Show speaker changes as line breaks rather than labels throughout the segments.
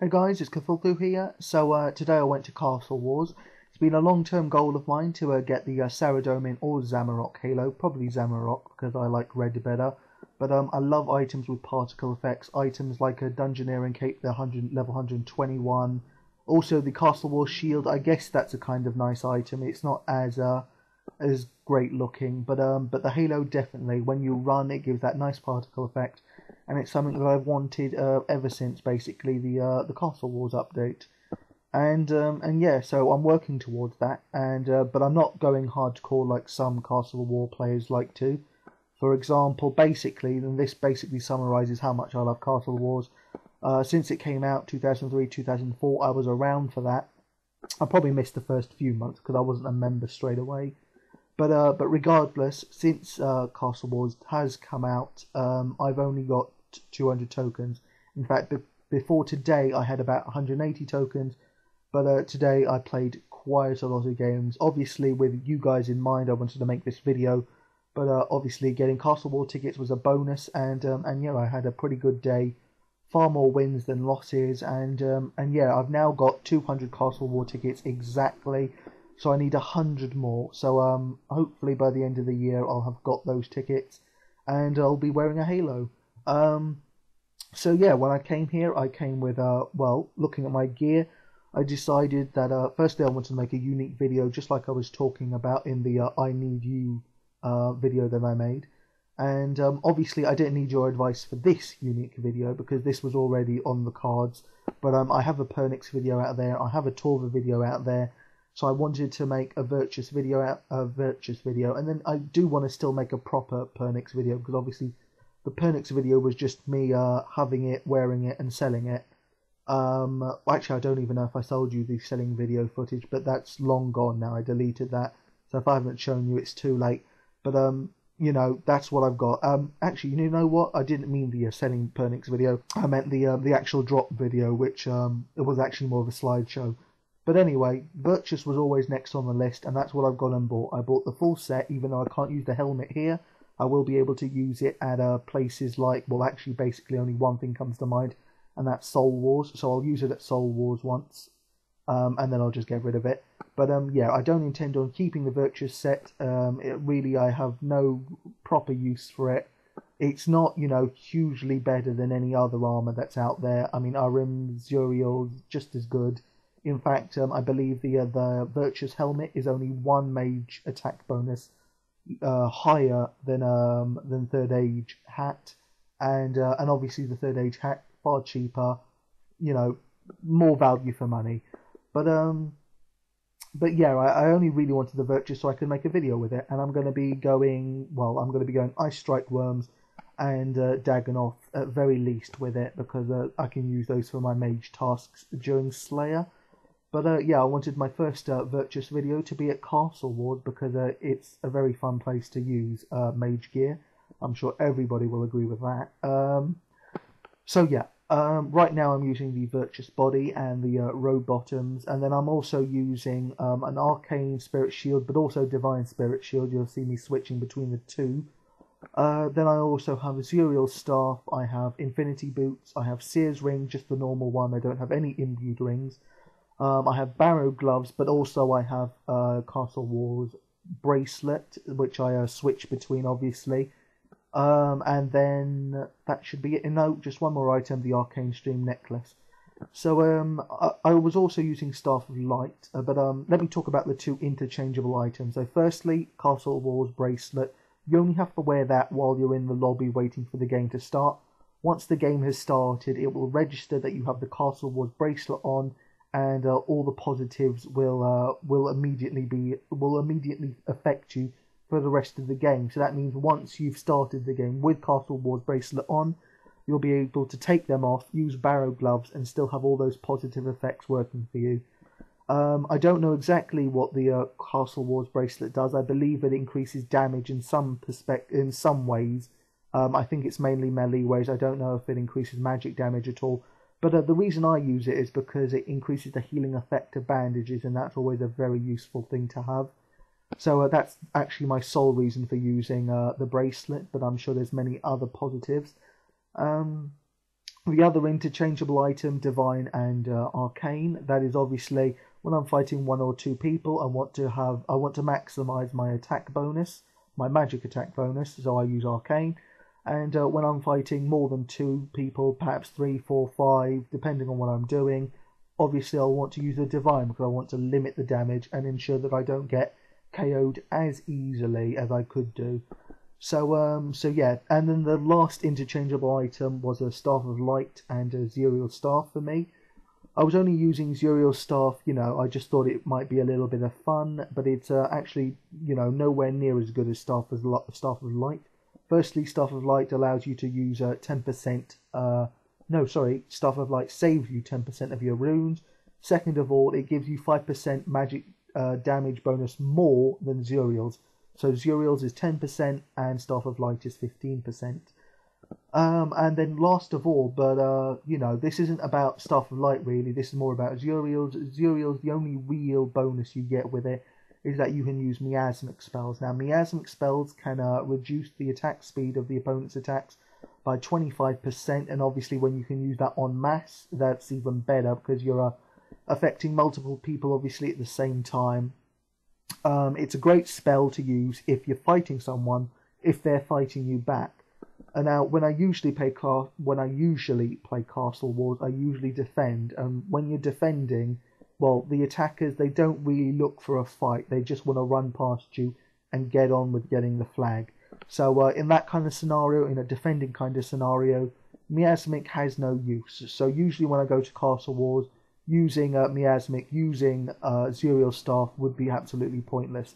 Hey guys, it's Cthulthu here. Today I went to Castle Wars. It's been a long-term goal of mine to get the Saradomin or Zamorak Halo, probably Zamorak because I like red better. But I love items with particle effects, items like a Dungeoneering Cape, the level 121. Also the Castle Wars Shield, I guess that's a kind of nice item. It's not as great looking, but the Halo definitely, when you run, it gives that nice particle effect. And it's something that I've wanted ever since basically the Castle Wars update, and yeah, so I'm working towards that, and but I'm not going hardcore like some Castle War players like to. For example, basically, and this basically summarizes how much I love Castle Wars. Since it came out 2003, 2004, I was around for that. I probably missed the first few months because I wasn't a member straight away. But regardless, since Castle Wars has come out, I've only got 200 tokens. In fact, before today, I had about 180 tokens. But today, I played quite a lot of games. Obviously, with you guys in mind, I wanted to make this video. But obviously, getting Castle War tickets was a bonus, and yeah, I had a pretty good day. Far more wins than losses, and yeah, I've now got 200 Castle War tickets exactly. So I need 100 more. So hopefully by the end of the year I'll have got those tickets, and I'll be wearing a Halo. So yeah, when I came here, I came with well, looking at my gear, I decided that firstly I wanted to make a unique video, just like I was talking about in the I Need You video that I made. And obviously I didn't need your advice for this unique video because this was already on the cards. But I have a Pernix video out there, I have a Torva video out there. So I wanted to make a Virtus video, and then I do want to still make a proper Pernix video, because obviously the Pernix video was just me having it, wearing it, and selling it. Actually, I don't even know if I sold you the selling video footage, but that's long gone now. I deleted that, so if I haven't shown you, it's too late. But you know, that's what I've got. Actually, you know what? I didn't mean the selling Pernix video. I meant the actual drop video, which it was actually more of a slideshow. But anyway, Virtus was always next on the list, and that's what I've gone and bought. I bought the full set, even though I can't use the helmet here. I will be able to use it at places like, well, actually, basically only one thing comes to mind, and that's Soul Wars. So I'll use it at Soul Wars once, and then I'll just get rid of it. But yeah, I don't intend on keeping the Virtus set. I have no proper use for it. It's not, you know, hugely better than any other armor that's out there. I mean, Zuriel just as good. In fact, I believe the Virtus helmet is only one mage attack bonus higher than Third Age hat, and obviously the Third Age hat far cheaper, you know, more value for money. But yeah, I only really wanted the Virtus so I could make a video with it, and I'm going to be going Ice Strike Worms and Dagonoth at very least with it, because I can use those for my mage tasks during Slayer. But yeah, I wanted my first Virtus video to be at Castle Wars because it's a very fun place to use mage gear. I'm sure everybody will agree with that. So yeah, right now I'm using the Virtus body and the robe bottoms, and then I'm also using an Arcane Spirit Shield, but also Divine Spirit Shield. You'll see me switching between the two. Then I also have a Zuriel Staff, I have Infinity Boots, I have Seer's Ring, just the normal one, I don't have any imbued rings. I have Barrow Gloves, but also I have Castle Wars Bracelet, which I switch between, obviously. And then that should be it. No, just one more item, the Arcane Stream Necklace. So I was also using Staff of Light, but let me talk about the two interchangeable items. So firstly, Castle Wars Bracelet. You only have to wear that while you're in the lobby waiting for the game to start. Once the game has started, it will register that you have the Castle Wars Bracelet on, and all the positives will immediately affect you for the rest of the game. So that means once you've started the game with Castle Wars Bracelet on, you'll be able to take them off, use Barrow Gloves, and still have all those positive effects working for you. I don't know exactly what the Castle Wars Bracelet does. I believe it increases damage in some ways. I think it's mainly melee ways. I don't know if it increases magic damage at all. But the reason I use it is because it increases the healing effect of bandages, and that's always a very useful thing to have. So that's actually my sole reason for using the bracelet, but I'm sure there's many other positives. The other interchangeable item, Divine and Arcane, that is obviously when I'm fighting one or two people, I want to maximize my attack bonus, my magic attack bonus, so I use Arcane. And when I'm fighting more than two people, perhaps three, four, five, depending on what I'm doing, obviously I'll want to use a Divine because I want to limit the damage and ensure that I don't get KO'd as easily as I could do. So yeah, and then the last interchangeable item was a Staff of Light and a Zuriel Staff for me. I was only using Zuriel Staff, I just thought it might be a little bit of fun, but it's actually, nowhere near as good as Staff of Light. Firstly, Staff of Light allows you to use 10%, Staff of Light saves you 10% of your runes. Second of all, it gives you 5% magic damage bonus more than Zuriel's. So Zuriel's is 10% and Staff of Light is 15%. And then last of all, but this isn't about Staff of Light really, this is more about Zuriel's. Zuriel's, the only real bonus you get with it is that you can use miasmic spells. Now miasmic spells can reduce the attack speed of the opponent's attacks by 25%, and obviously when you can use that en masse, that's even better because you're affecting multiple people obviously at the same time. It's a great spell to use if you're fighting someone, if they're fighting you back. And now, when I usually play Castle Wars, I usually defend. And when you're defending, well, the attackers, they don't really look for a fight. They just want to run past you and get on with getting the flag. So in that kind of scenario, in a defending kind of scenario, miasmic has no use. So usually when I go to Castle Wars, using miasmic, using Zuriel Staff would be absolutely pointless.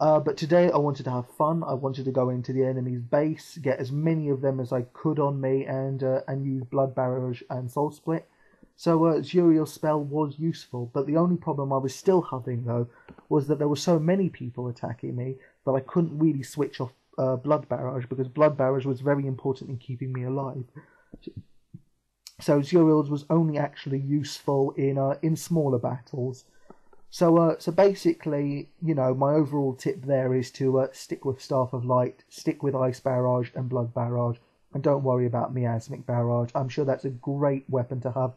But today I wanted to have fun. I wanted to go into the enemy's base, get as many of them as I could on me, and use Blood Barrage and Soul Split. So Zuriel's spell was useful, but the only problem I was still having though was that there were so many people attacking me that I couldn't really switch off Blood Barrage, because Blood Barrage was very important in keeping me alive. So Zuriel's was only actually useful in smaller battles. So basically, my overall tip there is to stick with Staff of Light, stick with Ice Barrage and Blood Barrage, and don't worry about Miasmic Barrage. I'm sure that's a great weapon to have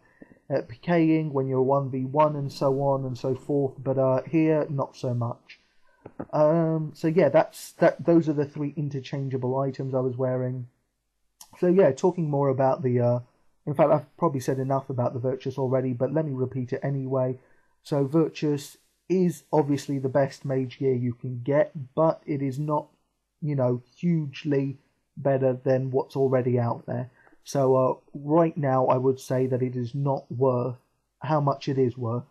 at PKing when you're 1v1 and so on and so forth, but here, not so much. So yeah, those are the three interchangeable items I was wearing. So yeah, talking more about the... in fact, I've probably said enough about the Virtus already, but let me repeat it anyway. So Virtus is obviously the best mage gear you can get, but it is not, hugely better than what's already out there. So right now I would say that it is not worth how much it is worth.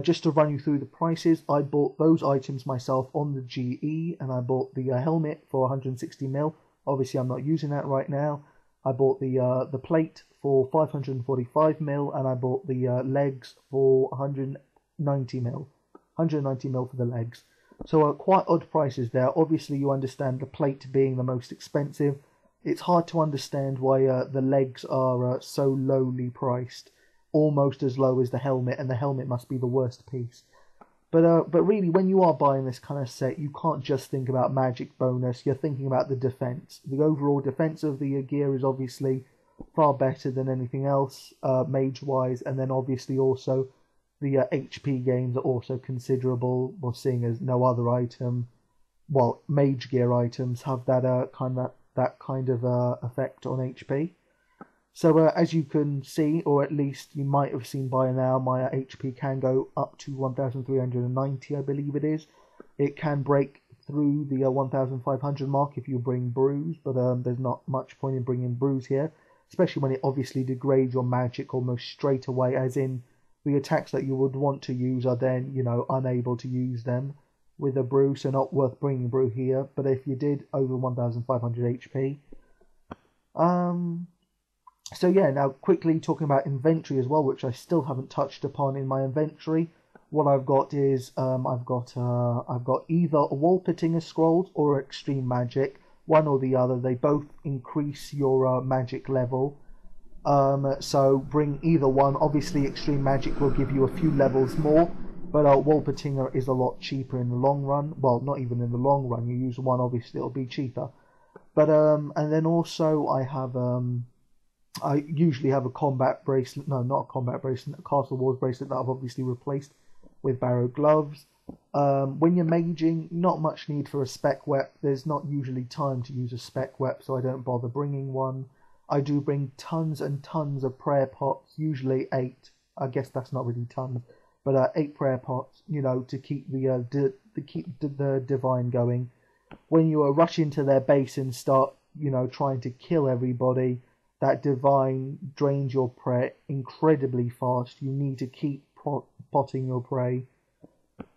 Just to run you through the prices, I bought those items myself on the GE, and I bought the helmet for 160ml. Obviously I'm not using that right now. I bought the plate for 545ml, and I bought the legs for 190ml. 190ml for the legs. So quite odd prices there. Obviously you understand the plate being the most expensive. It's hard to understand why the legs are so lowly priced, almost as low as the helmet, and the helmet must be the worst piece. But really, when you are buying this kind of set, you can't just think about magic bonus, you're thinking about the defense. The overall defense of the gear is obviously far better than anything else, mage-wise, and then obviously also the HP gains are also considerable, well, seeing as no other item, well, mage gear items have that kind of effect on HP. So as you can see, or at least you might have seen by now, my HP can go up to 1,390, I believe it is. It can break through the 1,500 mark if you bring Brews, but there's not much point in bringing Brews here, especially when it obviously degrades your magic almost straight away, as in the attacks that you would want to use are then, unable to use them with a Brew, so not worth bringing Brew here. But if you did over 1,500 HP, so yeah, now quickly talking about inventory as well, which I still haven't touched upon in my inventory. What I've got is I've got either a Wolpertinger scrolls or extreme magic, one or the other. They both increase your magic level. So bring either one. Obviously, extreme magic will give you a few levels more, but Wolpertinger is a lot cheaper in the long run. Well, not even in the long run. You use one, obviously it'll be cheaper. But and then also I have I usually have a combat bracelet, no, not a combat bracelet, a Castle Wars bracelet that I've obviously replaced with Barrow gloves. When you're maging, not much need for a spec wep. There's not usually time to use a spec wep, so I don't bother bringing one. I do bring tons and tons of prayer pots, usually 8. I guess that's not really tons, but 8 prayer pots, you know, to keep the divine going. When you rush into their base and start, you know, trying to kill everybody, that divine drains your prayer incredibly fast. You need to keep potting your prey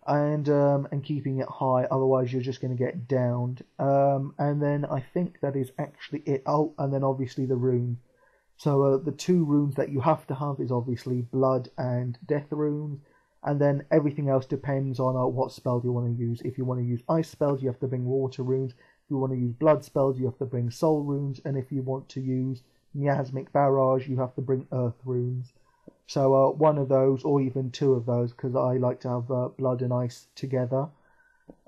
and keeping it high, otherwise you're just going to get downed. And then I think that is actually it. Oh, and then obviously the runes. So the 2 runes that you have to have is obviously blood and death runes, and then everything else depends on what spell you want to use. If you want to use ice spells, you have to bring water runes. If you want to use blood spells, you have to bring soul runes, and if you want to use miasmic barrage, you have to bring earth runes. So one of those, or even 2 of those, because I like to have blood and ice together.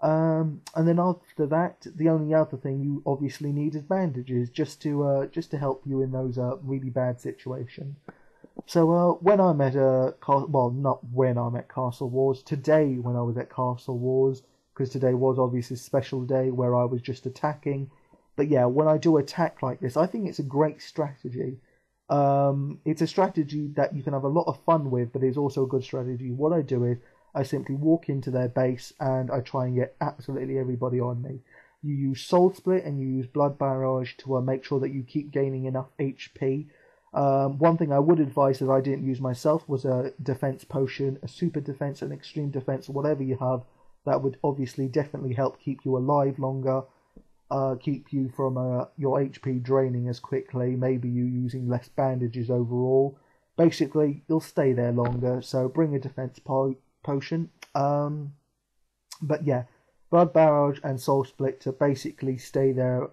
And then after that, the only other thing you obviously need is bandages, just to help you in those really bad situations. So when I'm at not when I'm at Castle Wars, today when I was at Castle Wars, because today was obviously a special day where I was just attacking. But yeah, when I do attack like this, I think it's a great strategy. It's a strategy that you can have a lot of fun with, but it's also a good strategy. What I do is I simply walk into their base and I try and get absolutely everybody on me. You use Soul Split and you use Blood Barrage to make sure that you keep gaining enough HP. One thing I would advise that I didn't use myself was a defense potion, a super defense, an extreme defense, whatever you have. That would obviously definitely help keep you alive longer. Keep you from your HP draining as quickly, maybe you using less bandages overall. Basically, you'll stay there longer, so bring a defense potion. But yeah, Blood Barrage and Soul Split to basically stay there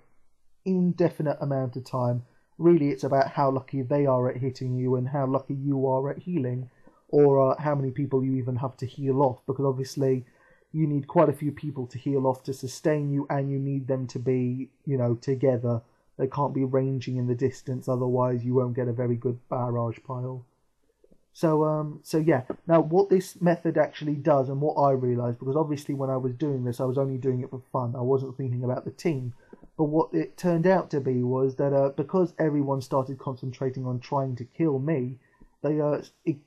indefinite amount of time. Really, it's about how lucky they are at hitting you and how lucky you are at healing, or how many people you even have to heal off, because obviously you need quite a few people to heal off to sustain you, and you need them to be, you know, together. They can't be ranging in the distance, otherwise you won't get a very good barrage pile. So yeah. Now, what this method actually does, and what I realised, because obviously when I was doing this, I was only doing it for fun. I wasn't thinking about the team. But what it turned out to be was that because everyone started concentrating on trying to kill me, they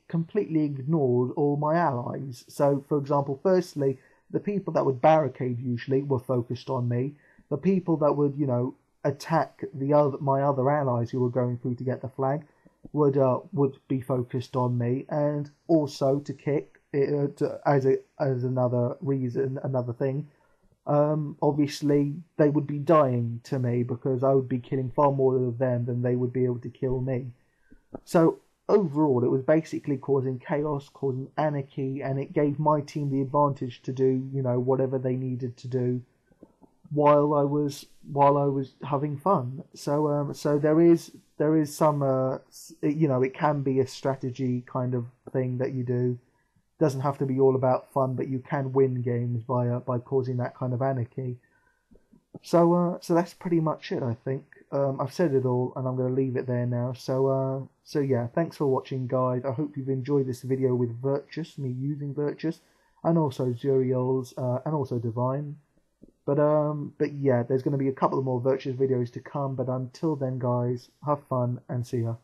completely ignored all my allies. So, for example, firstly, the people that would barricade usually were focused on me. The people that would, you know, attack my other allies who were going through to get the flag would be focused on me, and also to kick as another reason, another thing. Obviously, they would be dying to me because I would be killing far more of them than they would be able to kill me. So overall, it was basically causing chaos, causing anarchy, and it gave my team the advantage to do, you know, whatever they needed to do while I was having fun. So there is some you know, it can be a strategy kind of thing that you do. It doesn't have to be all about fun, but you can win games by causing that kind of anarchy. So that's pretty much it, I think. I've said it all, and I'm going to leave it there now. So yeah, thanks for watching, guys. I hope you've enjoyed this video with Virtus, me using Virtus, and also Zuriel's, and also Divine. But yeah, there's going to be a couple of more Virtus videos to come. But until then, guys, have fun and see ya.